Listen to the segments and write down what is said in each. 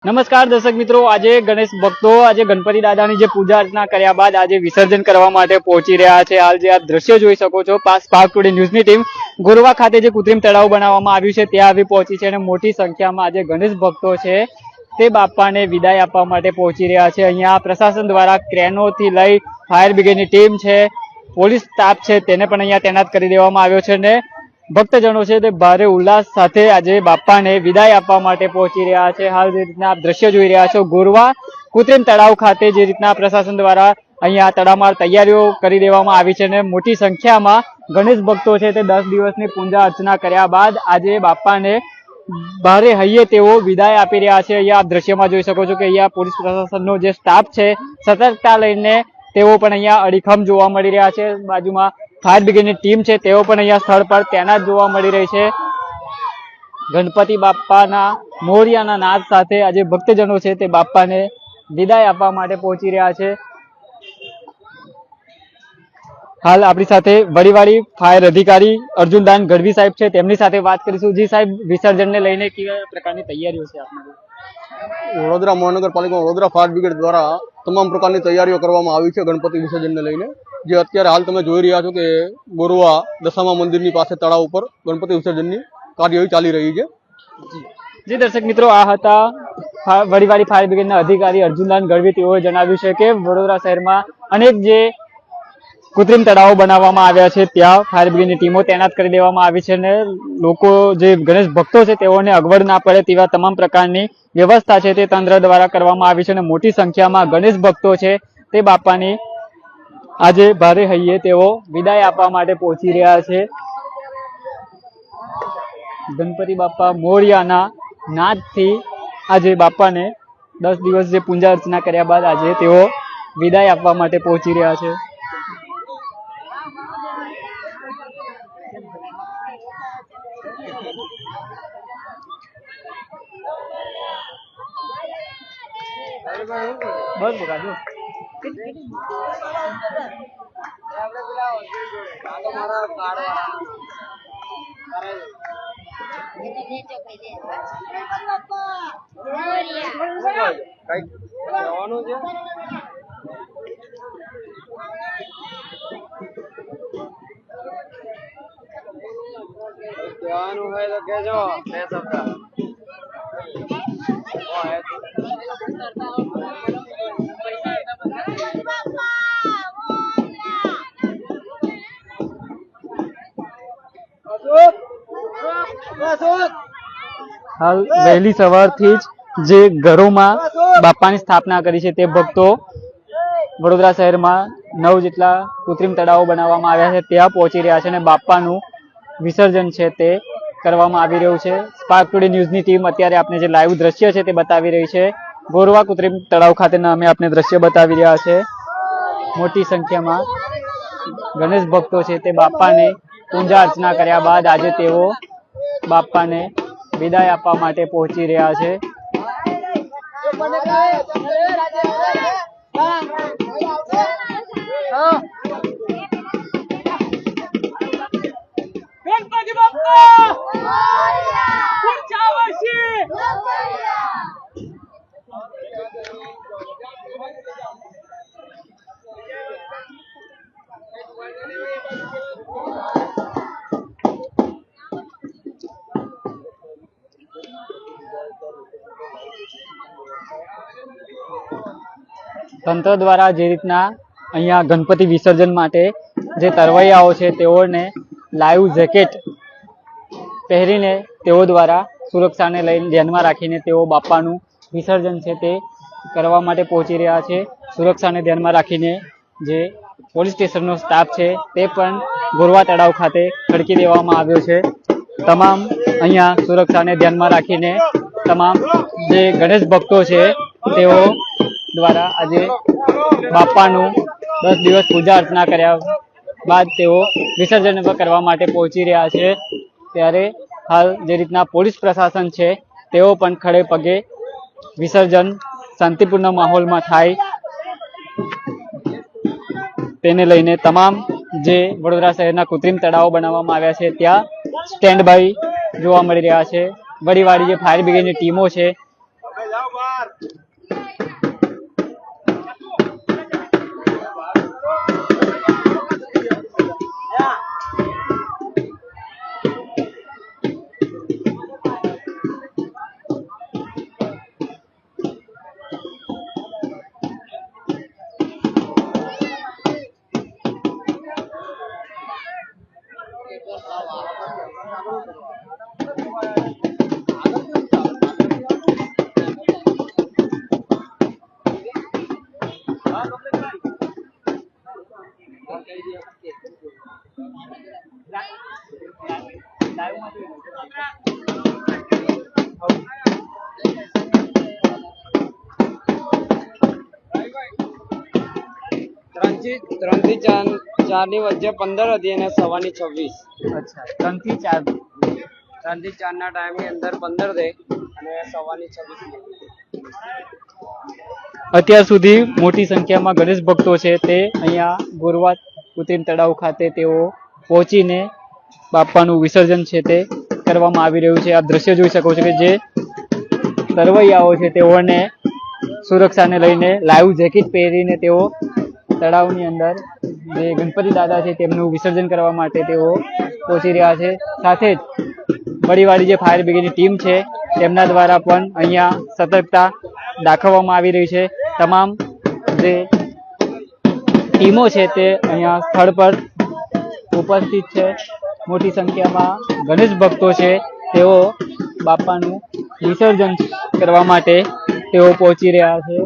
નમસ્કાર દર્શક મિત્રો, આજે ગણેશ ભક્તો આજે ગણપતિ દાદાની જે પૂજા અર્ચના કર્યા બાદ આજે વિસર્જન કરવા માટે પહોંચી રહ્યા છે। હાલ જે આપ દ્રશ્ય જોઈ શકો છો, સ્પાર્ક ટુડે ન્યૂઝની ટીમ ગોરવા ખાતે જે કૃત્રિમ તળાવ બનાવવામાં આવ્યું છે ત્યાં આવી પહોંચી છે અને મોટી સંખ્યામાં આજે ગણેશ ભક્તો છે તે બાપાને વિદાય આપવા માટે પહોંચી રહ્યા છે। અહીંયા પ્રશાસન દ્વારા ક્રેનોથી લઈ ફાયર બ્રિગેડની ટીમ છે, પોલીસ સ્ટાફ છે, તેને પણ અહીંયા તૈનાત કરી દેવામાં આવ્યો છે અને ભક્તજનો છે તે ભારે ઉલ્લાસ સાથે આજે બાપાને વિદાય આપવા માટે પહોંચી રહ્યા છે। હાલ જે રીતના આપ દ્રશ્ય જોઈ રહ્યા છો, ગોરવા કૃત્રિમ તળાવ ખાતે જે રીતના પ્રશાસન દ્વારા અહીંયા તડામાર તૈયારીઓ કરી દેવામાં આવી છે અને મોટી સંખ્યામાં ગણેશ ભક્તો છે તે 10 દિવસની પૂજા અર્ચના કર્યા બાદ આજે બાપાને ભારે હૈયે તેઓ વિદાય આપી રહ્યા છે। અહીંયા આપ દ્રશ્યમાં જોઈ શકો છો કે અહીંયા પોલીસ પ્રશાસનનો જે સ્ટાફ છે સતર્કતા લઈને તેઓ પણ અહીંયા અડીખમ જોવા મળી રહ્યા છે। બાજુમાં ફાયર બ્રિગેડની ટીમ છે તેઓ પણ અહીંયા સ્થળ પર તૈનાત જોવા મળી રહી છે। ગણપતિ બાપાના મોરિયાના નાદ સાથે આજે ભક્તજનો છે તે બાપાને વિદાય આપવા માટે પહોંચી રહ્યા છે। હાલ આપણી સાથે વડીવાડી ફાયર અધિકારી અર્જુનદાન ગઢવી સાહેબ છે, તેમની સાથે વાત કરીશું। જી સાહેબ, વિસર્જનને લઈને કેવા પ્રકારની તૈયારીઓ છે આપની? વડોદરા મહાનગરપાલિકા વડોદરા ફાયર બ્રિગેડ દ્વારા તમામ પ્રકારની તૈયારીઓ કરવામાં આવી છે ગણપતિ વિસર્જનને લઈને। જે અત્યારે હાલ તમે જોઈ રહ્યા છો કે ગોરવા દશામા મંદિરની પાસે તળાવ ઉપર ગણપતિ વિસર્જનની કાર્યવાહી ચાલી રહી છે। જી દર્શક મિત્રો, આ હતા વડીવાડી ફાયર બ્રિગેડના અધિકારી અર્જુનદાન ગઢવી। તેઓએ જણાવ્યું છે કે વડોદરા શહેરમાં અનેક જે કૃત્રિમ તળાવો બનાવવામાં આવ્યા છે ત્યાં ફાયર બ્રિગેડની ટીમો તૈનાત કરી દેવામાં આવી છે અને લોકો જે ગણેશ ભક્તો છે તેઓને અગવડ ના પડે તેવા તમામ પ્રકારની વ્યવસ્થા છે તે તંત્ર દ્વારા કરવામાં આવી છે અને મોટી સંખ્યામાં ગણેશ ભક્તો છે તે બાપાની આજે ભારે હૈયે તેઓ વિદાય આપવા માટે પહોંચી રહ્યા છે। ગણપતિ બાપા મોરિયાના નાદથી આજે બાપાને 10 દિવસ જે પૂજા અર્ચના કર્યા બાદ આજે તેઓ વિદાય આપવા માટે પહોંચી રહ્યા છે। બસ બગાજો કહેવાનું હોય તો કહેજો। હાલ વહેલી સવારથી જ જે ઘરોમાં બાપાની સ્થાપના કરી છે તે ભક્તો વડોદરા શહેરમાં 9 જેટલા કૃત્રિમ તળાવો બનાવવામાં આવ્યા છે ત્યાં પહોંચી રહ્યા છે અને બાપાનું વિસર્જન છે તે કરવામાં આવી રહ્યું છે। સ્પાર્ક ટુડે ન્યૂઝની ટીમ અત્યારે આપણે જે લાઈવ દ્રશ્ય છે તે બતાવી રહી છે। ગોરવા કૃત્રિમ તળાવ ખાતેના અમે આપને દ્રશ્ય બતાવી રહ્યા છે। મોટી સંખ્યામાં ગણેશ ભક્તો છે તે બાપાને પૂજા અર્ચના કર્યા બાદ આજે તેઓ બાપાને વિદાય આપવા માટે પહોંચી રહ્યા છે। તંત્ર દ્વારા જે રીતના અહીંયા ગણપતિ વિસર્જન માટે જે તરવૈયાઓ છે તેઓને લાઈવ જેકેટ પહેરીને તેઓ દ્વારા સુરક્ષાને લઈને ધ્યાનમાં રાખીને તેઓ બાપાનું વિસર્જન છે તે કરવા માટે પહોંચી રહ્યા છે। સુરક્ષાને ધ્યાનમાં રાખીને જે પોલીસ સ્ટેશનનો સ્ટાફ છે તે પણ ગોરવા તળાવ ખાતે ખડકી દેવામાં આવ્યો છે। તમામ અહીંયા સુરક્ષાને ધ્યાનમાં રાખીને તમામ જે ગણેશ ભક્તો છે તેઓ દ્વારા આજે બાપાનું 10 દિવસ પૂજા અર્ચના કર્યા બાદ તેઓ વિસર્જન કરવા માટે પહોંચી રહ્યા છે। ત્યારે હાલ જે રીતના પોલીસ પ્રશાસન છે તેઓ પણ ખડે પગે વિસર્જન શાંતિપૂર્ણ માહોલમાં થાય તેને લઈને તમામ જે વડોદરા શહેરના કૃત્રિમ તળાવો બનાવવામાં આવ્યા છે ત્યાં સ્ટેન્ડ બાય જોવા મળી રહ્યા છે। વડીવાડી જે ફાયર બ્રિગેડની ટીમો છે ત્રણ થી ચાર ની વચ્ચે 15 હતી અને સવારની 26. અચ્છા 3 થી 4 3 થી 4 ના ટાઈમ ની અંદર 15 થઈ અને સવારની 26. અત્યાર સુધી મોટી સંખ્યામાં ગણેશ ભક્તો છે તે અહીંયા ગોરવા કૃત્રિમ તળાવ ખાતે તેઓ પહોંચીને બાપાનું વિસર્જન છે તે કરવામાં આવી રહ્યું છે. આપ દ્રશ્ય જોઈ શકો છો કે જે તરવૈયાઓ છે તેઓને સુરક્ષાને લઈને લાઈવ જેકેટ પહેરીને તેઓ તળાવની અંદર જે ગણપતિ દાદા છે તેમનું વિસર્જન કરવા માટે તેઓ પહોંચી રહ્યા છે. સાથે જ બડીવાળી જે ફાયર બ્રિગેડની ટીમ છે તેમના દ્વારા પણ અહીંયા સતર્કતા દાખવવામાં આવી રહી છે. તમામ જે ટીમો છે તે અહીંયા સ્થળ પર ઉપસ્થિત છે. મોટી સંખ્યામાં ગણેશ ભક્તો છે તેઓ બાપાનું વિસર્જન કરવા માટે તેઓ પહોંચી રહ્યા છે.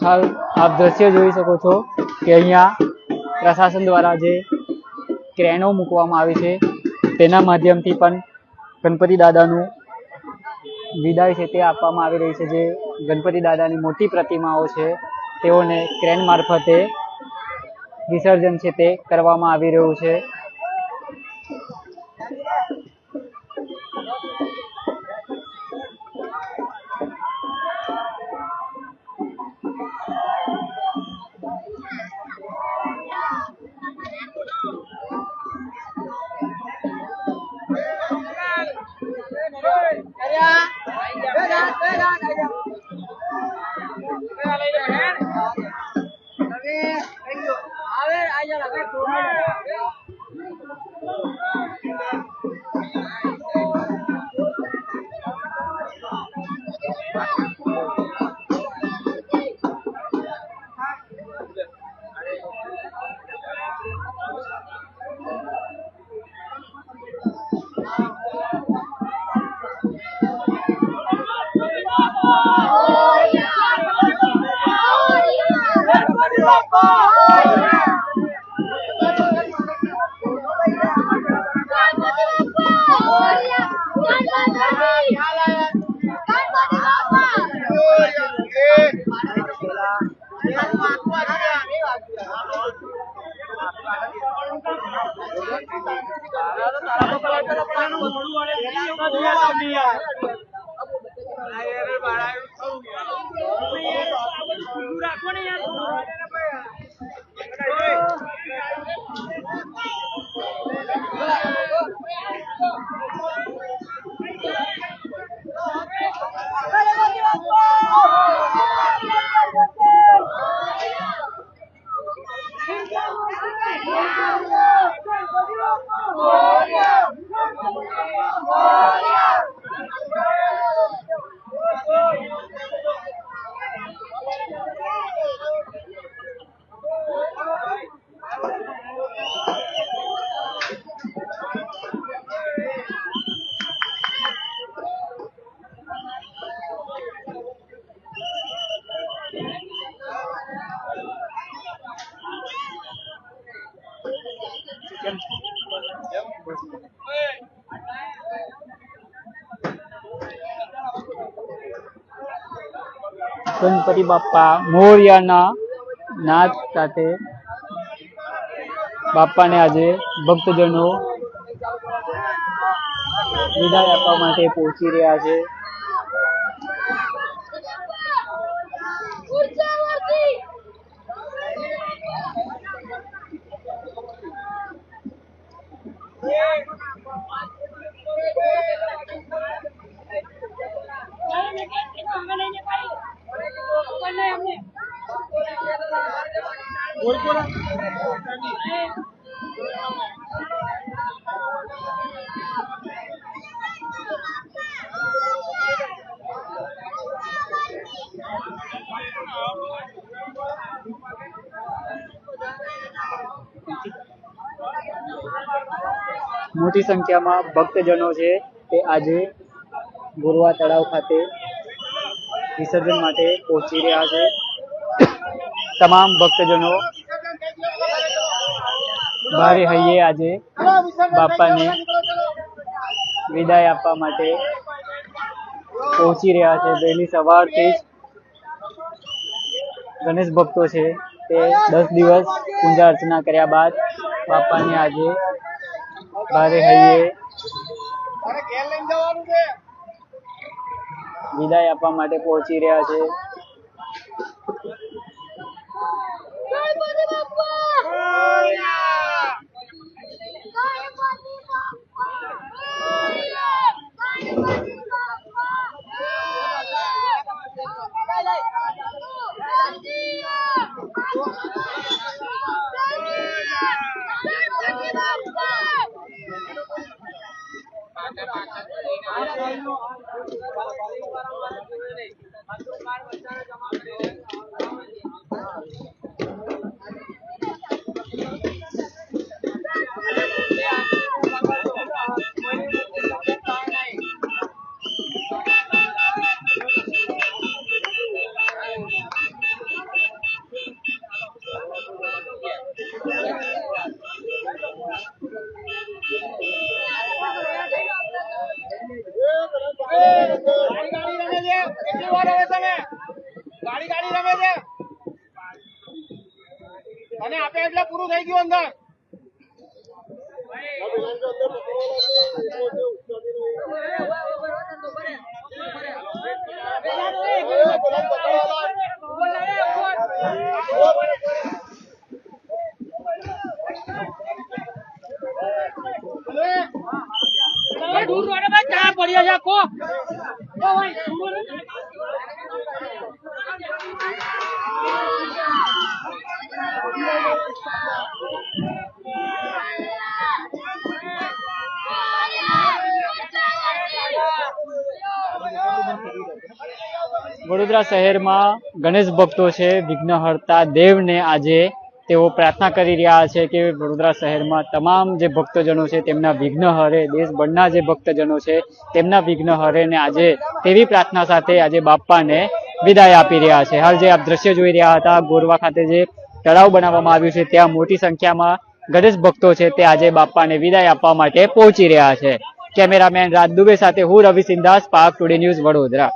હાલ આપ દ્રશ્ય જોઈ શકો છો કે અહીંયા પ્રશાસન દ્વારા જે ક્રેનો મૂકવામાં આવી છે તેના માધ્યમથી પણ ગણપતિ દાદાનું વિદાય છે તે આપવામાં આવી રહી છે. જે ગણપતિ દાદાની મોટી પ્રતિમાઓ છે તેઓને ક્રેન મારફતે વિસર્જન છે તે કરવામાં આવી રહ્યું છે. ગણપતિ બાપ્પા મોરયાના નાદ સાથે બાપાને આજે ભક્તજનો વિદાય આપવા માટે પહોંચી રહ્યા છે. મોટી સંખ્યામાં ભક્તજનો છે તે આજે ગોરવા તળાવ ખાતે વિસર્જન માટે પહોંચી રહ્યા છે. તમામ ભક્તજનો ભારે હૈયે આજે બાપાને વિદાય આપવા માટે પહોંચી રહ્યા છે. વહેલી સવારથી જ ગણેશ ભક્તો છે તે 10 દિવસ પૂજા અર્ચના કર્યા બાદ બાપાને આજે ભારે હૈયે વિદાય આપવા માટે પહોંચી રહ્યા છે. ગાડી રમે છે અને આપે એટલે પૂરું થઈ ગયું અંદર. પડ્યા છે આખો વડોદરા શહેરમાં ગણેશ ભક્તો છે વિઘ્નહર્તા દેવને આજે તેઓ પ્રાર્થના કરી રહ્યા છે કે વડોદરા શહેરમાં તમામ જે ભક્તજનો છે તેમના વિઘ્ન હરે, દેશભરના જે ભક્તજનો છે તેમના વિઘ્ન હરે ને આજે તેવી પ્રાર્થના સાથે આજે બાપાને વિદાય આપી રહ્યા છે. હાલ જે આપ દ્રશ્ય જોઈ રહ્યા હતા, ગોરવા ખાતે જે તળાવ બનાવવામાં આવ્યું છે ત્યાં મોટી સંખ્યામાં ગણેશ ભક્તો છે તે આજે બાપાને વિદાય આપવા માટે પહોંચી રહ્યા છે. કેમેરામેન રાજ દુબે સાથે હું Ravi Sindha, spark today news, Vadodara.